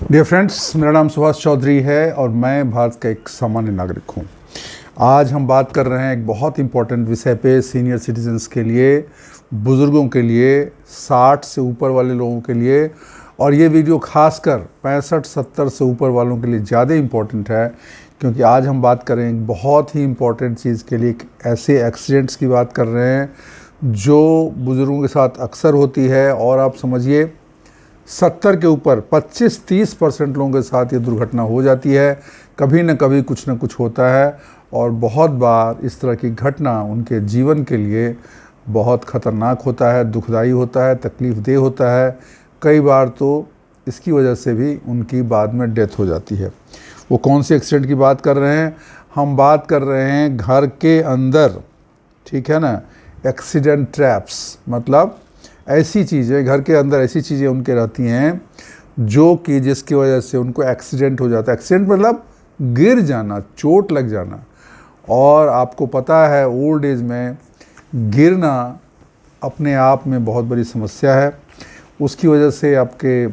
Dear friends, मेरा नाम सुभाष चौधरी है और मैं भारत का एक सामान्य नागरिक हूँ। आज हम बात कर रहे हैं एक बहुत इम्पोर्टेंट विषय पे, सीनियर सिटीजन्स के लिए, बुज़ुर्गों के लिए, 60 से ऊपर वाले लोगों के लिए। और ये वीडियो खासकर 65-70 से ऊपर वालों के लिए ज़्यादा इम्पोर्टेंट है, क्योंकि आज हम बात कर रहे हैं एक बहुत ही इम्पोर्टेंट चीज़ के लिए। ऐसे एक्सीडेंट्स की बात कर रहे हैं जो बुज़ुर्गों के साथ अक्सर होती है, और आप समझिए 70 के ऊपर 25-30% लोगों के साथ ये दुर्घटना हो जाती है। कभी न कभी कुछ न कुछ होता है, और बहुत बार इस तरह की घटना उनके जीवन के लिए बहुत ख़तरनाक होता है, दुखदाई होता है, तकलीफ़देह होता है। कई बार तो इसकी वजह से भी उनकी बाद में डेथ हो जाती है। वो कौन से एक्सीडेंट की बात कर रहे हैं? हम बात कर रहे हैं घर के अंदर, ठीक है ना, एक्सीडेंट ट्रैप्स। मतलब ऐसी चीज़ें घर के अंदर, ऐसी चीज़ें उनके रहती हैं जो कि जिसकी वजह से उनको एक्सीडेंट हो जाता है। एक्सीडेंट मतलब गिर जाना, चोट लग जाना। और आपको पता है ओल्ड एज में गिरना अपने आप में बहुत बड़ी समस्या है। उसकी वजह से आपके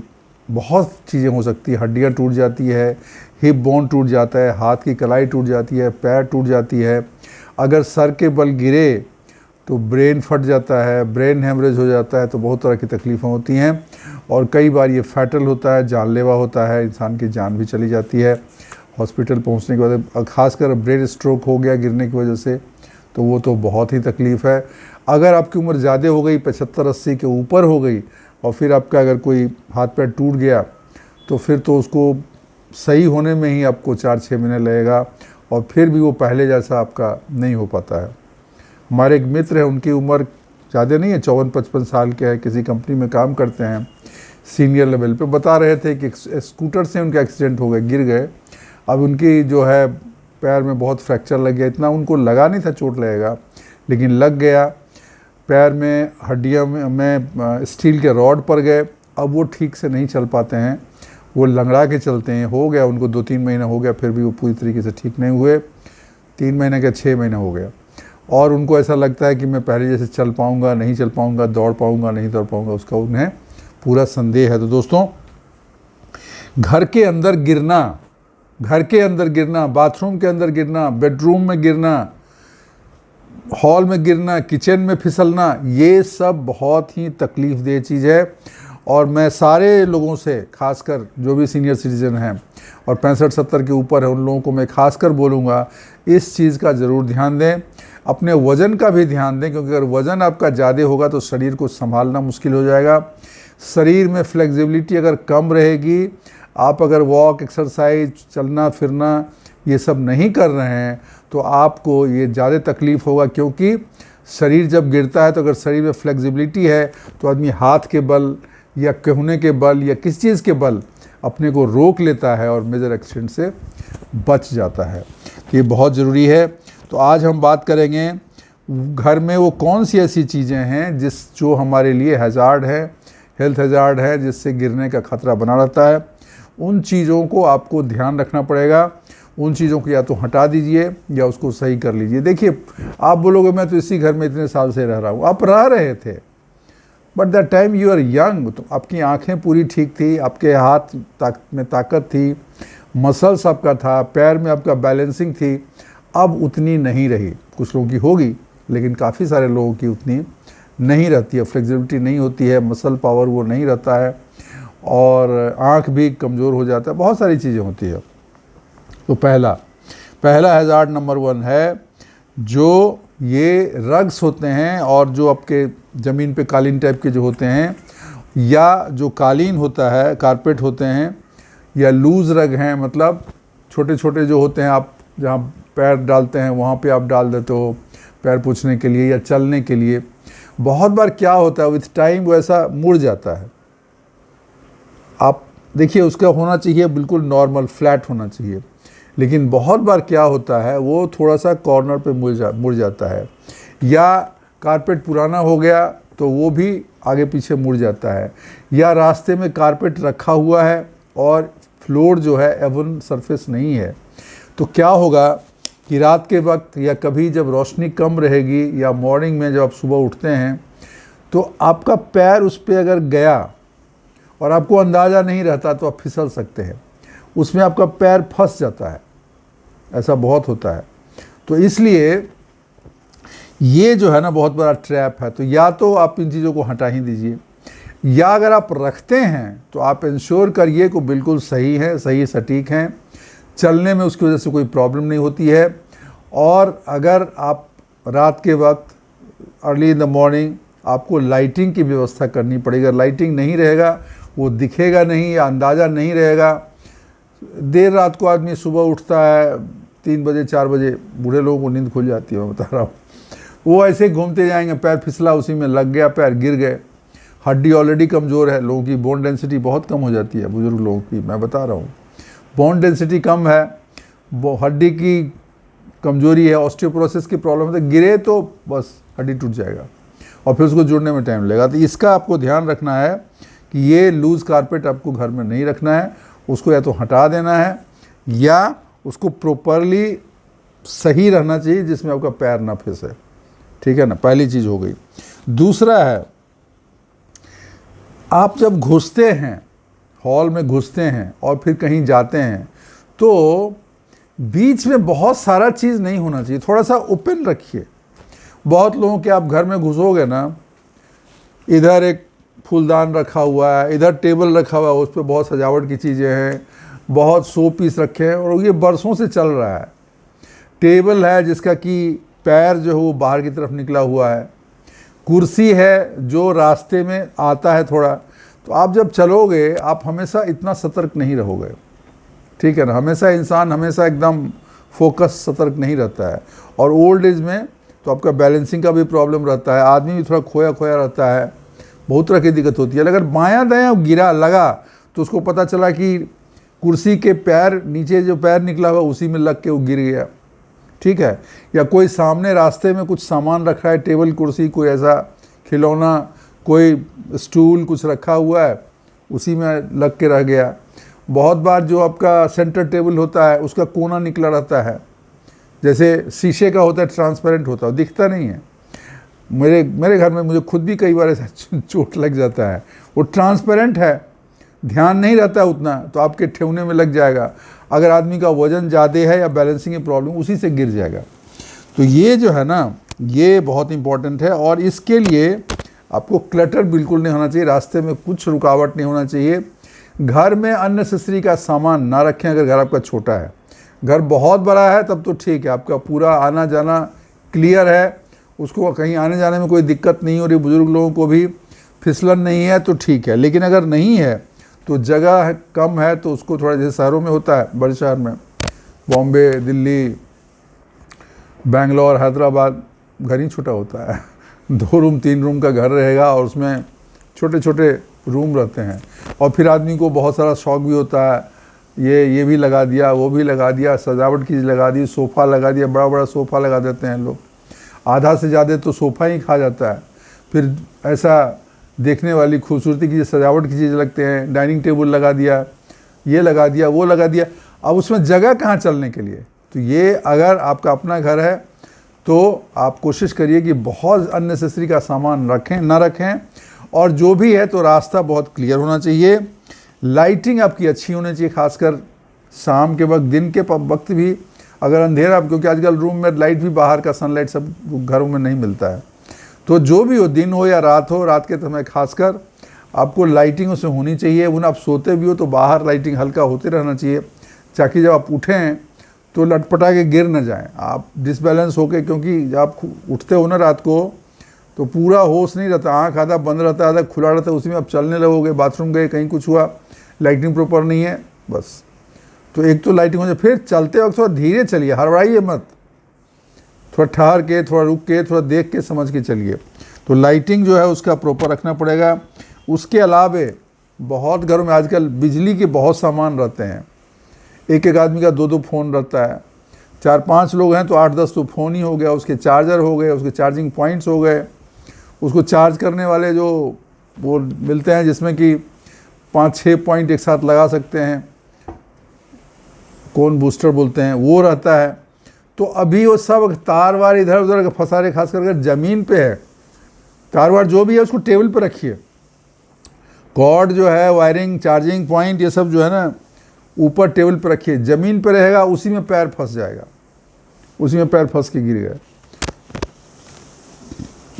बहुत चीज़ें हो सकती है। हड्डियाँ टूट जाती है, हिप बोन टूट जाता है, हाथ की कलाई टूट जाती है, पैर टूट जाती है। अगर सर के बल गिरे तो ब्रेन फट जाता है, ब्रेन हेमरेज हो जाता है। तो बहुत तरह की तकलीफ़ें होती हैं, और कई बार ये फैटल होता है, जानलेवा होता है, इंसान की जान भी चली जाती है हॉस्पिटल पहुंचने के बाद। खासकर ब्रेन स्ट्रोक हो गया गिरने की वजह से, तो वो तो बहुत ही तकलीफ़ है। अगर आपकी उम्र ज़्यादा हो गई, 75-80 के ऊपर हो गई, और फिर आपका अगर कोई हाथ पैर टूट गया, तो फिर तो उसको सही होने में ही आपको 4-6 महीने लगेगा, और फिर भी वो पहले जैसा आपका नहीं हो पाता है। हमारे एक मित्र हैं, उनकी उम्र ज़्यादा नहीं है, 54-55 साल के हैं, किसी कंपनी में काम करते हैं सीनियर लेवल पे। बता रहे थे कि स्कूटर से उनका एक्सीडेंट हो गया, गिर गए। अब उनकी जो है पैर में बहुत फ्रैक्चर लग गया। इतना उनको लगा नहीं था चोट लगेगा, लेकिन लग गया। पैर में हड्डियाँ में स्टील के रॉड पड़ गए। अब वो ठीक से नहीं चल पाते हैं, वो लंगड़ा के चलते हैं। हो गया उनको 2-3 महीना हो गया, फिर भी वो पूरी तरीके से ठीक नहीं हुए। 3 महीने का 6 महीने हो गया, और उनको ऐसा लगता है कि मैं पहले जैसे चल पाऊँगा, नहीं चल पाऊँगा, दौड़ पाऊँगा, नहीं दौड़ पाऊँगा, उसका उन्हें पूरा संदेह है। तो दोस्तों, घर के अंदर गिरना, घर के अंदर गिरना, बाथरूम के अंदर गिरना, बेडरूम में गिरना, हॉल में गिरना, किचन में फिसलना, ये सब बहुत ही तकलीफ़देह चीज़ है। और मैं सारे लोगों से, खासकर जो भी सीनियर सिटीज़न हैं और 65-70 के ऊपर है, उन लोगों को मैं खासकर बोलूँगा, इस चीज़ का ज़रूर ध्यान दें। अपने वज़न का भी ध्यान दें, क्योंकि अगर वज़न आपका ज़्यादा होगा तो शरीर को संभालना मुश्किल हो जाएगा। शरीर में फ्लेक्सिबिलिटी अगर कम रहेगी, आप अगर वॉक, एक्सरसाइज, चलना फिरना ये सब नहीं कर रहे हैं, तो आपको ये ज़्यादा तकलीफ़ होगा। क्योंकि शरीर जब गिरता है, तो अगर शरीर में फ्लेक्सिबिलिटी है, तो आदमी हाथ के बल या कहने के बल या किस चीज़ के बल अपने को रोक लेता है और मेजर एक्सीडेंट से बच जाता है। ये बहुत ज़रूरी है। तो आज हम बात करेंगे घर में वो कौन सी ऐसी चीज़ें हैं जो हमारे लिए हैज़ार्ड है, हेल्थ हैज़ार्ड है, जिससे गिरने का खतरा बना रहता है। उन चीज़ों को आपको ध्यान रखना पड़ेगा। उन चीज़ों को या तो हटा दीजिए या उसको सही कर लीजिए। देखिए, आप बोलोगे मैं तो इसी घर में इतने साल से रह रहा हूँ। आप रह रहे थे, but that time you are young. तो आपकी आँखें पूरी ठीक थी, आपके हाथ में ताकत थी, मसल्स आपका था, पैर में आपका बैलेंसिंग थी। अब उतनी नहीं रही। कुछ लोगों की होगी, लेकिन काफ़ी सारे लोगों की उतनी नहीं रहती है। फ्लेक्सिबिलिटी नहीं होती है, मसल पावर वो नहीं रहता है, और आँख भी कमज़ोर हो जाता है। बहुत सारी चीज़ें होती है। तो पहला हैज़ार्ड नंबर 1 है, जो ये रग्स होते हैं, और जो आपके ज़मीन पे कालीन टाइप के जो होते हैं, या जो कालीन होता है, कारपेट होते हैं, या लूज़ रग हैं। मतलब छोटे छोटे जो होते हैं, आप जहाँ पैर डालते हैं वहाँ पे आप डाल देते हो पैर पोंछने के लिए या चलने के लिए। बहुत बार क्या होता है, विथ टाइम वो ऐसा मुड़ जाता है। आप देखिए, उसका होना चाहिए बिल्कुल नॉर्मल फ्लैट होना चाहिए, लेकिन बहुत बार क्या होता है, वो थोड़ा सा कॉर्नर पे मुड़ जाता है, या कारपेट पुराना हो गया तो वो भी आगे पीछे मुड़ जाता है, या रास्ते में कारपेट रखा हुआ है और फ्लोर जो है एवन सरफेस नहीं है। तो क्या होगा कि रात के वक्त या कभी जब रोशनी कम रहेगी, या मॉर्निंग में जब आप सुबह उठते हैं, तो आपका पैर उस पर अगर गया और आपको अंदाज़ा नहीं रहता तो आप फिसल सकते हैं, उसमें आपका पैर फंस जाता है, ऐसा बहुत होता है। तो इसलिए ये जो है ना बहुत बड़ा ट्रैप है। तो या तो आप इन चीज़ों को हटा ही दीजिए, या अगर आप रखते हैं तो आप इंश्योर करिए कि बिल्कुल सही है, सही सटीक हैं, चलने में उसकी वजह से कोई प्रॉब्लम नहीं होती है। और अगर आप रात के वक्त अर्ली इन द मॉर्निंग आपको लाइटिंग की व्यवस्था करनी पड़ेगी। अगर लाइटिंग नहीं रहेगा वो दिखेगा नहीं या अंदाज़ा नहीं रहेगा। देर रात को आदमी सुबह उठता है 3 बजे 4 बजे, बूढ़े लोगों को नींद खुल जाती है, मैं बता रहा हूँ। वो ऐसे घूमते जाएंगे, पैर फिसला, उसी में लग गया, पैर गिर गए। हड्डी ऑलरेडी कमज़ोर है, लोगों की बोन डेंसिटी बहुत कम हो जाती है, बुज़ुर्ग लोगों की मैं बता रहा हूँ। बोन डेंसिटी कम है, वो हड्डी की कमज़ोरी है, ऑस्टियोपोरोसिस की प्रॉब्लम है, तो गिरे तो बस हड्डी टूट जाएगा और फिर उसको जुड़ने में टाइम लगेगा। तो इसका आपको ध्यान रखना है कि ये लूज़ कारपेट आपको घर में नहीं रखना है, उसको या तो हटा देना है या उसको प्रॉपरली सही रहना चाहिए जिसमें आपका पैर ना फिसे, ठीक है ना। पहली चीज़ हो गई। दूसरा है, आप जब घुसते हैं, हॉल में घुसते हैं और फिर कहीं जाते हैं, तो बीच में बहुत सारा चीज़ नहीं होना चाहिए, थोड़ा सा ओपन रखिए। बहुत लोगों के आप घर में घुसोगे ना, इधर एक फूलदान रखा हुआ है, इधर टेबल रखा हुआ है, उस पर बहुत सजावट की चीज़ें हैं, बहुत शो पीस रखे हैं और ये बरसों से चल रहा है। टेबल है जिसका कि पैर जो है वो बाहर की तरफ निकला हुआ है, कुर्सी है जो रास्ते में आता है थोड़ा। तो आप जब चलोगे आप हमेशा इतना सतर्क नहीं रहोगे, ठीक है ना। हमेशा इंसान हमेशा एकदम फोकस सतर्क नहीं रहता है। और ओल्ड एज में तो आपका बैलेंसिंग का भी प्रॉब्लम रहता है, आदमी भी थोड़ा खोया खोया रहता है, बहुत तरह की दिक्कत होती है। अगर बायां दायां गिरा लगा तो उसको पता चला कि कुर्सी के पैर नीचे जो पैर निकला हुआ उसी में लग के वो गिर गया, ठीक है। या कोई सामने रास्ते में कुछ सामान रखा है, टेबल कुर्सी, कोई ऐसा खिलौना, कोई स्टूल कुछ रखा हुआ है, उसी में लग के रह गया। बहुत बार जो आपका सेंटर टेबल होता है उसका कोना निकला रहता है, जैसे शीशे का होता है, ट्रांसपेरेंट होता है, दिखता नहीं है। मेरे घर में मुझे खुद भी कई बार ऐसा चोट लग जाता है, वो ट्रांसपेरेंट है, ध्यान नहीं रहता उतना, तो आपके ठेवने में लग जाएगा। अगर आदमी का वजन ज़्यादा है या बैलेंसिंग की प्रॉब्लम, उसी से गिर जाएगा। तो ये जो है ना, ये बहुत इंपॉर्टेंट है। और इसके लिए आपको क्लटर बिल्कुल नहीं होना चाहिए, रास्ते में कुछ रुकावट नहीं होना चाहिए। घर में अननेसेसरी का सामान ना रखें। अगर घर आपका छोटा है, घर बहुत बड़ा है तब तो ठीक है, आपका पूरा आना जाना क्लियर है, उसको कहीं आने जाने में कोई दिक्कत नहीं हो रही, बुज़ुर्ग लोगों को भी फिसलन नहीं है तो ठीक है। लेकिन अगर नहीं है तो जगह कम है तो उसको थोड़ा, जैसे शहरों में होता है, बड़े शहर में बॉम्बे, दिल्ली, बेंगलोर, हैदराबाद, घर ही छोटा होता है 2 रूम 3 रूम का घर रहेगा और उसमें छोटे छोटे रूम रहते हैं। और फिर आदमी को बहुत सारा शौक भी होता है, ये भी लगा दिया, वो भी लगा दिया, सजावट की चीज़ लगा दी, सोफ़ा लगा दिया, बड़ा बड़ा सोफ़ा लगा देते हैं लोग, आधा से ज़्यादा तो सोफ़ा ही खा जाता है। फिर ऐसा देखने वाली खूबसूरती की सजावट की चीज़ लगते हैं, डाइनिंग टेबल लगा दिया, ये लगा दिया, वो लगा दिया। अब उसमें जगह कहाँ चलने के लिए? तो ये अगर आपका अपना घर है तो आप कोशिश करिए कि बहुत अननेसेसरी का सामान रखें ना रखें, और जो भी है तो रास्ता बहुत क्लियर होना चाहिए। लाइटिंग आपकी अच्छी होनी चाहिए, खासकर शाम के वक्त, दिन के वक्त भी अगर अंधेरा, क्योंकि आजकल रूम में लाइट भी, बाहर का सनलाइट सब घरों में नहीं मिलता है। तो जो भी हो, दिन हो या रात हो, रात के समय खासकर आपको लाइटिंग उसमें होनी चाहिए। उन आप सोते भी हो तो बाहर लाइटिंग हल्का होते रहना चाहिए, ताकि जब आप उठें तो लटपटा के गिर न जाएं, आप डिसबैलेंस होके, क्योंकि जब आप उठते हो ना रात को तो पूरा होश नहीं रहता, आँख आधा बंद रहता है, आधा खुला रहता है, उसी में आप चलने लगोगे, बाथरूम गए, कहीं कुछ हुआ, लाइटिंग प्रॉपर नहीं है, बस। तो एक तो लाइटिंग हो जाए। फिर चलते वक्त थोड़ा धीरे चलिए, हड़बड़ाइए मत, थोड़ा ठहर के, थोड़ा रुक के, थोड़ा देख के समझ के चलिए। तो लाइटिंग जो है उसका प्रॉपर रखना पड़ेगा। उसके अलावे बहुत घरों में आजकल बिजली के बहुत सामान रहते हैं, एक एक आदमी का 2-2 फ़ोन रहता है, 4-5 लोग हैं तो 8-10 तो फ़ोन ही हो गया, उसके चार्जर हो गए, उसके चार्जिंग पॉइंट्स हो गए, उसको चार्ज करने वाले जो वो मिलते हैं जिसमें कि 5-6 पॉइंट एक साथ लगा सकते हैं, कौन बूस्टर बोलते हैं, वो रहता है। तो अभी वो सब तार वार इधर उधर फंसा रहे, खास करके ज़मीन पे है तार वार, जो भी है उसको टेबल पर रखिए, कॉर्ड जो है, वायरिंग, चार्जिंग पॉइंट, ये सब जो है ना ऊपर टेबल पर रखिए। ज़मीन पर रहेगा उसी में पैर फंस जाएगा, उसी में पैर फंस के गिर गए।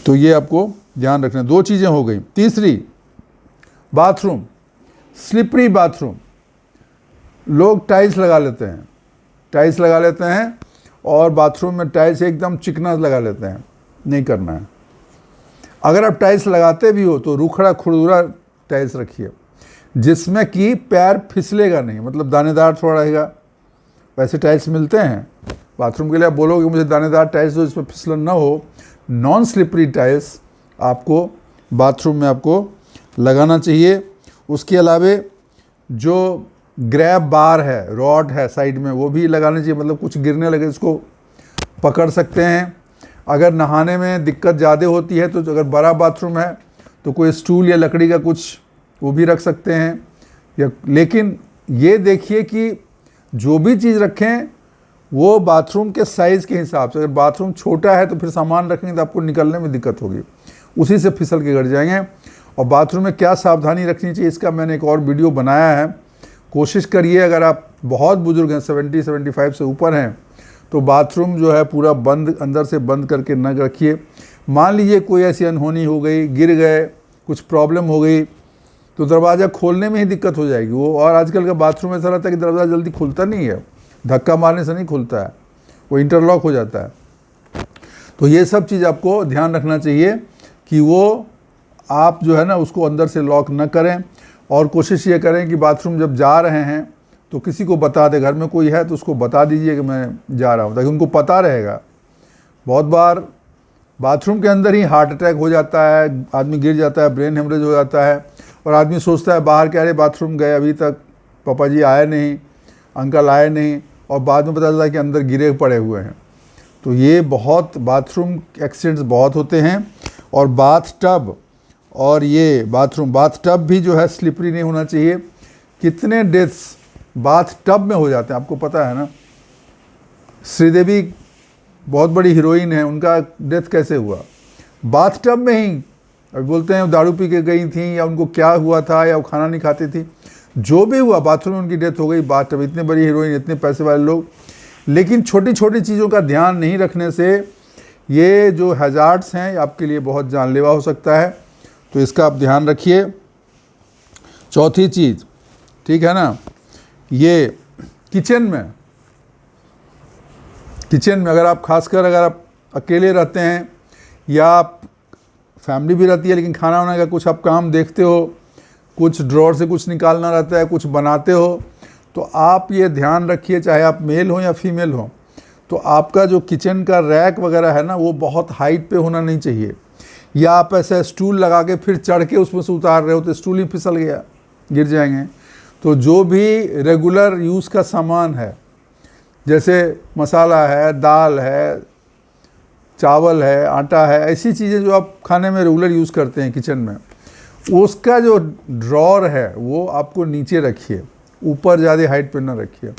तो ये आपको ध्यान रखना। 2 चीज़ें हो गई। तीसरी, बाथरूम, स्लिपरी बाथरूम। लोग टाइल्स लगा लेते हैं, टाइल्स लगा लेते हैं और बाथरूम में टाइल्स एकदम चिकना लगा लेते हैं। नहीं करना है। अगर आप टाइल्स लगाते भी हो तो रूखड़ा खुरदुरा टाइल्स रखिए, जिसमें कि पैर फिसलेगा नहीं, मतलब दानेदार थोड़ा रहेगा। वैसे टाइल्स मिलते हैं बाथरूम के लिए, आप बोलोगे मुझे दानेदार टाइल्स दो जिसमें फिसलन ना हो। नॉन स्लिपरी टाइल्स आपको बाथरूम में आपको लगाना चाहिए। उसके अलावे जो ग्रैब बार है, रॉड है साइड में, वो भी लगाना चाहिए, मतलब कुछ गिरने लगे इसको पकड़ सकते हैं। अगर नहाने में दिक्कत ज़्यादा होती है तो अगर बड़ा बाथरूम है तो कोई स्टूल या लकड़ी का कुछ वो भी रख सकते हैं। या लेकिन ये देखिए कि जो भी चीज़ रखें वो बाथरूम के साइज़ के हिसाब से। अगर बाथरूम छोटा है तो फिर सामान रखेंगे तो आपको निकलने में दिक्कत होगी, उसी से फिसल के गिर जाएंगे। और बाथरूम में क्या सावधानी रखनी चाहिए इसका मैंने एक और वीडियो बनाया है, कोशिश करिए। अगर आप बहुत बुजुर्ग हैं, 70-75 से ऊपर हैं, तो बाथरूम जो है पूरा बंद, अंदर से बंद करके न रखिए। मान लीजिए कोई ऐसी अनहोनी हो गई, गिर गए, कुछ प्रॉब्लम हो गई, तो दरवाज़ा खोलने में ही दिक्कत हो जाएगी वो। और आजकल का बाथरूम ऐसा रहता है कि दरवाज़ा जल्दी खुलता नहीं है, धक्का मारने से नहीं खुलता है, वो इंटरलॉक हो जाता है। तो ये सब चीज़ आपको ध्यान रखना चाहिए कि वो आप जो है ना उसको अंदर से लॉक न करें। और कोशिश ये करें कि बाथरूम जब जा रहे हैं तो किसी को बता दें, घर में कोई है तो उसको बता दीजिए कि मैं जा रहा हूँ, ताकि उनको पता रहेगा। बहुत बार बाथरूम के अंदर ही हार्ट अटैक हो जाता है, आदमी गिर जाता है, ब्रेन हेमरेज हो जाता है, और आदमी सोचता है बाहर क्या, अरे बाथरूम गए अभी तक पापा जी आए नहीं, अंकल आए नहीं, और बाद में पता चलता है कि अंदर गिरे पड़े हुए हैं। तो ये बहुत बाथरूम एक्सीडेंट्स बहुत होते हैं। और बाथ टब और ये बाथ टब भी जो है स्लिपरी नहीं होना चाहिए। कितने डेथ्स बाथ टब में हो जाते हैं आपको पता है ना। श्रीदेवी बहुत बड़ी हीरोइन है, उनका डेथ कैसे हुआ? बाथ टब में ही। अभी बोलते हैं दारू पी के गई थी या उनको क्या हुआ था या वो खाना नहीं खाती थी, जो भी हुआ बाथरूम में उनकी डेथ हो गई। बाथ टब, इतने बड़ी हीरोइन, इतने पैसे वाले लोग, लेकिन छोटी छोटी चीज़ों का ध्यान नहीं रखने से ये जो हैजार्ड्स हैं आपके लिए बहुत जानलेवा हो सकता है। तो इसका आप ध्यान रखिए। चौथी चीज़, ठीक है ना, ये किचन में अगर आप खासकर अगर आप अकेले रहते हैं या आप फैमिली भी रहती है लेकिन खाना वाना का कुछ आप काम देखते हो, कुछ ड्रॉर से कुछ निकालना रहता है, कुछ बनाते हो, तो आप ये ध्यान रखिए, चाहे आप मेल हो या फीमेल हो, तो आपका जो किचन का रैक वगैरह है ना वो बहुत हाइट पे होना नहीं चाहिए। या आप ऐसा स्टूल लगा के फिर चढ़ के उसमें से उतार रहे हो तो स्टूल ही फिसल गया, गिर जाएंगे। तो जो भी रेगुलर यूज़ का सामान है, जैसे मसाला है, दाल है, चावल है, आटा है, ऐसी चीज़ें जो आप खाने में रेगुलर यूज़ करते हैं किचन में, उसका जो ड्रॉर है वो आपको नीचे रखिए, ऊपर ज़्यादा हाइट पे ना रखिए।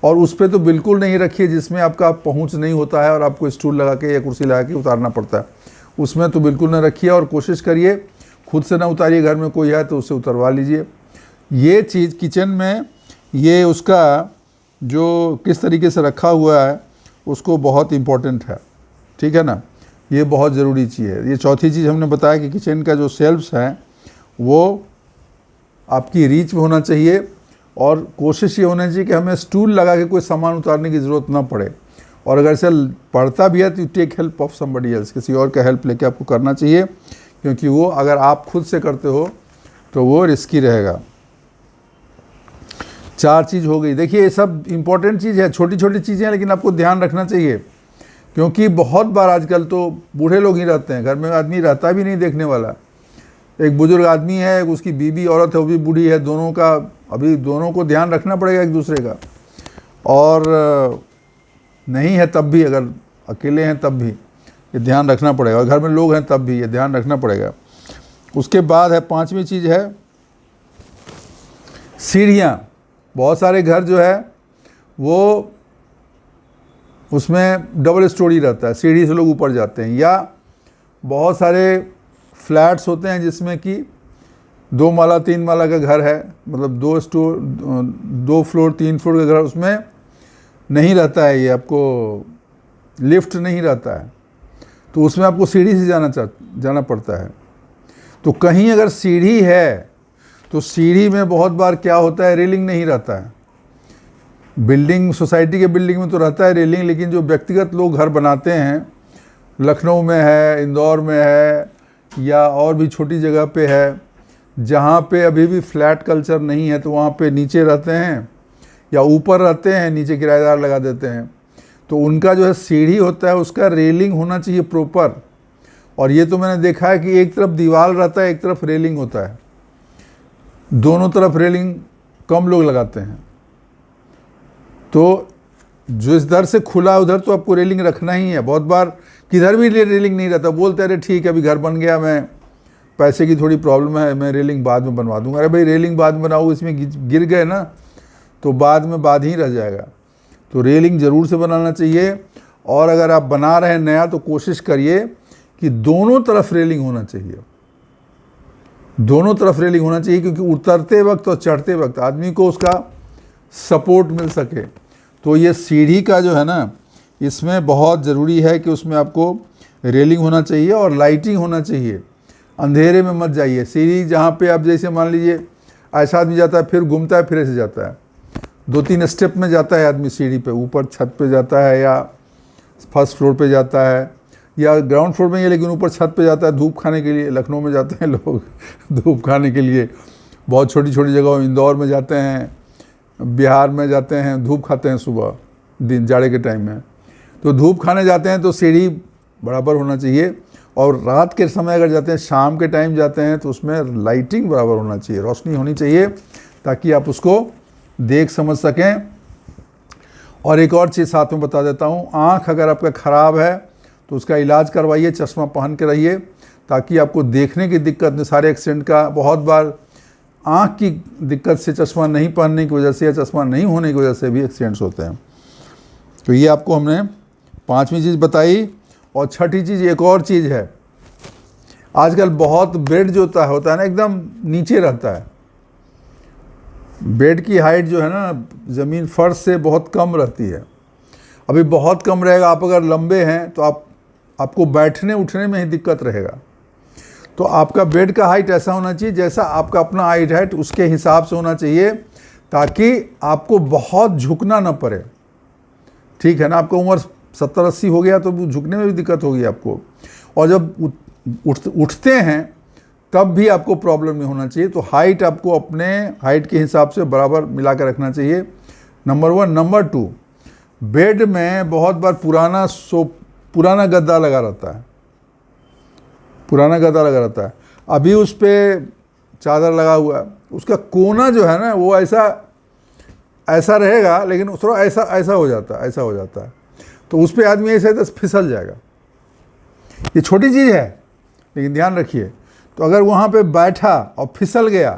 और उस पर तो बिल्कुल नहीं रखिए जिसमें आपका पहुंच नहीं होता है और आपको स्टूल लगा के या कुर्सी लगा के उतारना पड़ता है, उसमें तो बिल्कुल ना रखिए। और कोशिश करिए खुद से ना उतारिए, घर में कोई है तो उससे उतरवा लीजिए। ये चीज़ किचन में ये उसका जो किस तरीके से रखा हुआ है उसको बहुत इम्पोर्टेंट है, ठीक है ना, ये बहुत ज़रूरी चीज़ है। ये चौथी चीज़ हमने बताया कि किचन का जो शेल्फ्स हैं वो आपकी रीच में होना चाहिए। और कोशिश ये होनी चाहिए कि हमें स्टूल लगा के कोई सामान उतारने की ज़रूरत ना पड़े। और अगर ऐसे पड़ता भी है तो take help of somebody else, किसी और का हेल्प लेके आपको करना चाहिए, क्योंकि वो अगर आप खुद से करते हो तो वो रिस्की रहेगा। 4 चीज़ हो गई। देखिए ये सब इम्पोर्टेंट चीज़ है, छोटी छोटी चीज़ें हैं, लेकिन आपको ध्यान रखना चाहिए, क्योंकि बहुत बार आजकल तो बूढ़े लोग ही रहते हैं घर में, आदमी रहता भी नहीं देखने वाला। एक बुजुर्ग आदमी है, उसकी बीवी औरत है, वो भी बूढ़ी है, दोनों का अभी दोनों को ध्यान रखना पड़ेगा एक दूसरे का। और नहीं है तब भी, अगर अकेले हैं तब भी ये ध्यान रखना पड़ेगा, और घर में लोग हैं तब भी ये ध्यान रखना पड़ेगा। उसके बाद है 5वीं चीज़ है सीढ़ियाँ। बहुत सारे घर जो है वो उसमें डबल स्टोरी रहता है, सीढ़ी से लोग ऊपर जाते हैं। या बहुत सारे फ्लैट्स होते हैं जिसमें कि 2 माला 3 माला का घर है, मतलब 2 फ्लोर 3 फ्लोर का घर, उसमें नहीं रहता है ये, आपको लिफ्ट नहीं रहता है, तो उसमें आपको सीढ़ी से जाना पड़ता है। तो कहीं अगर सीढ़ी है तो सीढ़ी में बहुत बार क्या होता है, रेलिंग नहीं रहता है। बिल्डिंग, सोसाइटी के बिल्डिंग में तो रहता है रेलिंग, लेकिन जो व्यक्तिगत लोग घर बनाते हैं, लखनऊ में है, इंदौर में है, या और भी छोटी जगह पे है जहाँ पे अभी भी फ्लैट कल्चर नहीं है, तो वहाँ पे नीचे रहते हैं या ऊपर रहते हैं, नीचे किराएदार लगा देते हैं। तो उनका जो है सीढ़ी होता है, उसका रेलिंग होना चाहिए प्रॉपर। और ये तो मैंने देखा है कि एक तरफ दीवार रहता है, एक तरफ रेलिंग होता है, दोनों तरफ रेलिंग कम लोग लगाते हैं। तो जो इस दर से खुला उधर तो आपको रेलिंग रखना ही है। बहुत बार किधर भी रेलिंग नहीं रहता, बोलते अरे ठीक है अभी घर बन गया, मैं पैसे की थोड़ी प्रॉब्लम है, मैं रेलिंग बाद में बनवा दूंगा। अरे भाई रेलिंग बाद में बनाओ, इसमें गिर गए ना तो बाद में बाद ही रह जाएगा। तो रेलिंग ज़रूर से बनाना चाहिए। और अगर आप बना रहे हैं नया तो कोशिश करिए कि दोनों तरफ रेलिंग होना चाहिए, दोनों तरफ रेलिंग होना चाहिए, क्योंकि उतरते वक्त और चढ़ते वक्त आदमी को उसका सपोर्ट मिल सके। तो ये सीढ़ी का जो है ना, इसमें बहुत ज़रूरी है कि उसमें आपको रेलिंग होना चाहिए और लाइटिंग होना चाहिए। अंधेरे में मत जाइए। सीढ़ी जहाँ पे आप, जैसे मान लीजिए ऐसा आदमी जाता है, फिर घूमता है, फिर ऐसे जाता है, 2-3 स्टेप में जाता है आदमी सीढ़ी पे, ऊपर छत पे जाता है या फर्स्ट फ्लोर पे जाता है या ग्राउंड फ्लोर में ही, लेकिन ऊपर छत पे जाता है धूप खाने के लिए। लखनऊ में जाते हैं लोग धूप खाने के लिए, बहुत छोटी छोटी जगहों, इंदौर में जाते हैं, बिहार में जाते हैं, धूप खाते हैं सुबह दिन जाड़े के टाइम में। तो धूप खाने जाते हैं तो सीढ़ी बराबर होना चाहिए। और रात के समय अगर जाते हैं, शाम के टाइम जाते हैं, तो उसमें लाइटिंग बराबर होना चाहिए, रोशनी होनी चाहिए, ताकि आप उसको देख समझ सकें। और एक और चीज़ साथ में बता देता हूँ, आँख अगर आपका ख़राब है तो उसका इलाज करवाइए, चश्मा पहन के रहिए, ताकि आपको देखने की दिक्कत नहीं। सारे एक्सीडेंट का बहुत बार आँख की दिक्कत से, चश्मा नहीं पहनने की वजह से या चश्मा नहीं होने की वजह से भी एक्सीडेंट्स होते हैं। तो ये आपको हमने 5वीं चीज़ बताई। और 6ठी चीज़ एक और चीज़ है, आजकल बहुत बेड जो होता है ना, एकदम नीचे रहता है। बेड की हाइट जो है ना, ज़मीन फर्श से बहुत कम रहती है। अभी बहुत कम रहेगा। आप अगर लंबे हैं तो आपको बैठने उठने में ही दिक्कत रहेगा। तो आपका बेड का हाइट ऐसा होना चाहिए जैसा आपका अपना हाइट है, उसके हिसाब से होना चाहिए, ताकि आपको बहुत झुकना ना पड़े। ठीक है ना, आपका उम्र 70-80 हो गया तो झुकने में भी दिक्कत होगी आपको। और जब उठते हैं तब भी आपको प्रॉब्लम नहीं होना चाहिए। तो हाइट आपको अपने हाइट के हिसाब से बराबर मिला कर रखना चाहिए, नंबर 1। नंबर 2, बेड में बहुत बार पुराना गद्दा लगा रहता है, पुराना गद्दा लगा रहता है। अभी उस पर चादर लगा हुआ है, उसका कोना जो है ना वो ऐसा रहेगा, लेकिन थोड़ा ऐसा हो जाता है। तो उस पर आदमी ऐसे फिसल जाएगा। ये छोटी चीज़ है, लेकिन ध्यान रखिए। तो अगर वहाँ पे बैठा और फिसल गया,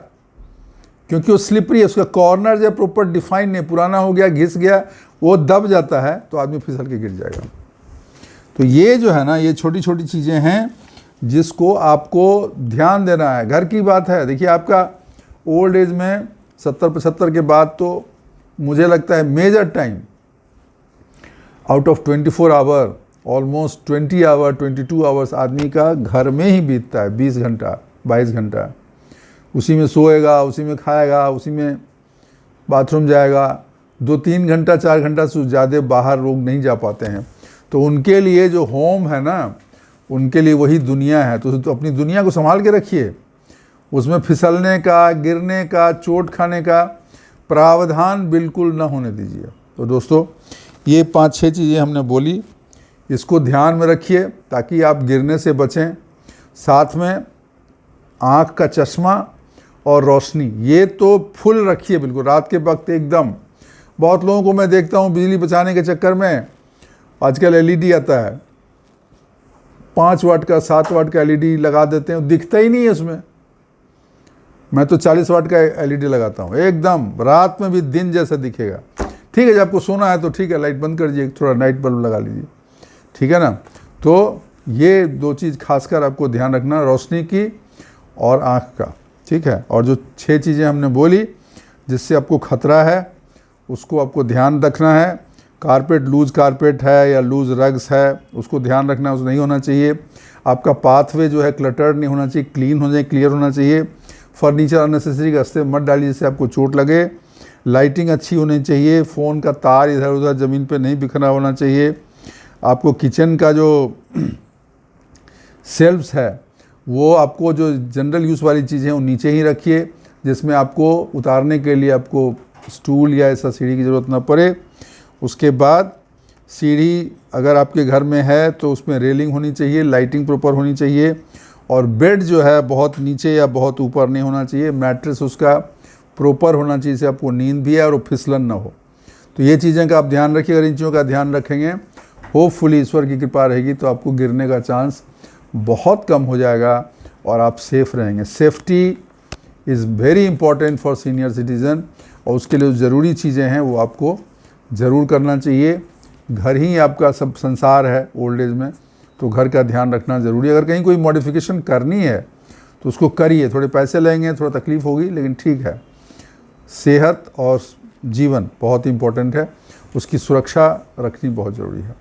क्योंकि वो स्लिपरी है, उसका कॉर्नर जो प्रॉपर डिफाइन नहीं, पुराना हो गया, घिस गया, वो दब जाता है, तो आदमी फिसल के गिर जाएगा। तो ये जो है ना, ये छोटी छोटी चीज़ें हैं जिसको आपको ध्यान देना है। घर की बात है, देखिए आपका ओल्ड एज में 70-75 के बाद तो मुझे लगता है major time out of 24 hour, almost 20 hour 22 hours आदमी का घर में ही बीतता है। 20 घंटा 22 घंटा उसी में सोएगा, उसी में खाएगा, उसी में बाथरूम जाएगा। 2-3 घंटा 4 घंटा से ज़्यादा बाहर लोग नहीं जा पाते हैं। तो उनके लिए जो होम है ना, उनके लिए वही दुनिया है। तो अपनी दुनिया को संभाल के रखिए, उसमें फिसलने का, गिरने का, चोट खाने का प्रावधान बिल्कुल ना होने दीजिए। तो दोस्तों, ये 5-6 चीज़ें हमने बोली, इसको ध्यान में रखिए ताकि आप गिरने से बचें। साथ में आँख का चश्मा और रोशनी, ये तो फुल रखिए बिल्कुल रात के वक्त एकदम। बहुत लोगों को मैं देखता हूँ बिजली बचाने के चक्कर में आजकल एलईडी आता है, 5 वाट का 7 वाट का एलईडी लगा देते हैं, दिखता ही नहीं है उसमें। मैं तो 40 वाट का एलईडी लगाता हूँ, एकदम रात में भी दिन जैसा दिखेगा। ठीक है, जब आपको सोना है तो ठीक है, लाइट बंद कर दीजिए, थोड़ा नाइट बल्ब लगा लीजिए, ठीक है ना। तो ये 2 चीज़ खासकर आपको ध्यान रखना, रोशनी की और आँख का। ठीक है। और जो 6 चीज़ें हमने बोली जिससे आपको खतरा है उसको आपको ध्यान रखना है। कारपेट, लूज़ कारपेट है या लूज़ रग्स है, उसको ध्यान रखना है, उसको नहीं होना चाहिए। आपका पाथवे जो है क्लटर्ड नहीं होना चाहिए, क्लीन हो जाए, क्लियर होना चाहिए। फर्नीचर अननेसेसरी रास्ते मत डालिए जिससे आपको चोट लगे। लाइटिंग अच्छी होनी चाहिए। फ़ोन का तार इधर उधर ज़मीन पे नहीं बिखरा होना चाहिए। आपको किचन का जो शेल्फ्स है वो आपको जो जनरल यूज़ वाली चीज़ें हैं वो नीचे ही रखिए, जिसमें आपको उतारने के लिए आपको स्टूल या ऐसा सीढ़ी की ज़रूरत ना पड़े। उसके बाद सीढ़ी अगर आपके घर में है तो उसमें रेलिंग होनी चाहिए, लाइटिंग प्रॉपर होनी चाहिए। और बेड जो है बहुत नीचे या बहुत ऊपर नहीं होना चाहिए। मैट्रेस उसका प्रॉपर होना चाहिए जिससे आपको नींद भी है और फिसलन ना हो। तो ये चीज़ें का आप ध्यान रखिए। अगर इन चीज़ों का ध्यान रखेंगे, होपफुली ईश्वर की कृपा रहेगी तो आपको गिरने का चांस बहुत कम हो जाएगा और आप सेफ़ रहेंगे। Safety is very important for senior citizen, और उसके लिए जो ज़रूरी चीज़ें हैं वो आपको ज़रूर करना चाहिए। घर ही आपका सब संसार है ओल्ड एज में, तो घर का ध्यान रखना ज़रूरी है। अगर कहीं कोई मॉडिफिकेशन करनी है तो उसको करिए। थोड़े पैसे लेंगे, थोड़ा तकलीफ़ होगी, लेकिन ठीक है। सेहत और जीवन बहुत इंपॉर्टेंट है, उसकी सुरक्षा रखनी बहुत ज़रूरी है।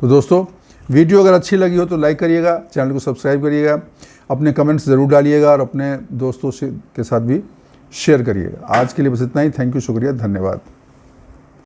तो दोस्तों, वीडियो अगर अच्छी लगी हो तो लाइक करिएगा, चैनल को सब्सक्राइब करिएगा, अपने कमेंट्स ज़रूर डालिएगा और अपने दोस्तों के साथ भी शेयर करिएगा। आज के लिए बस इतना ही। थैंक यू, शुक्रिया, धन्यवाद।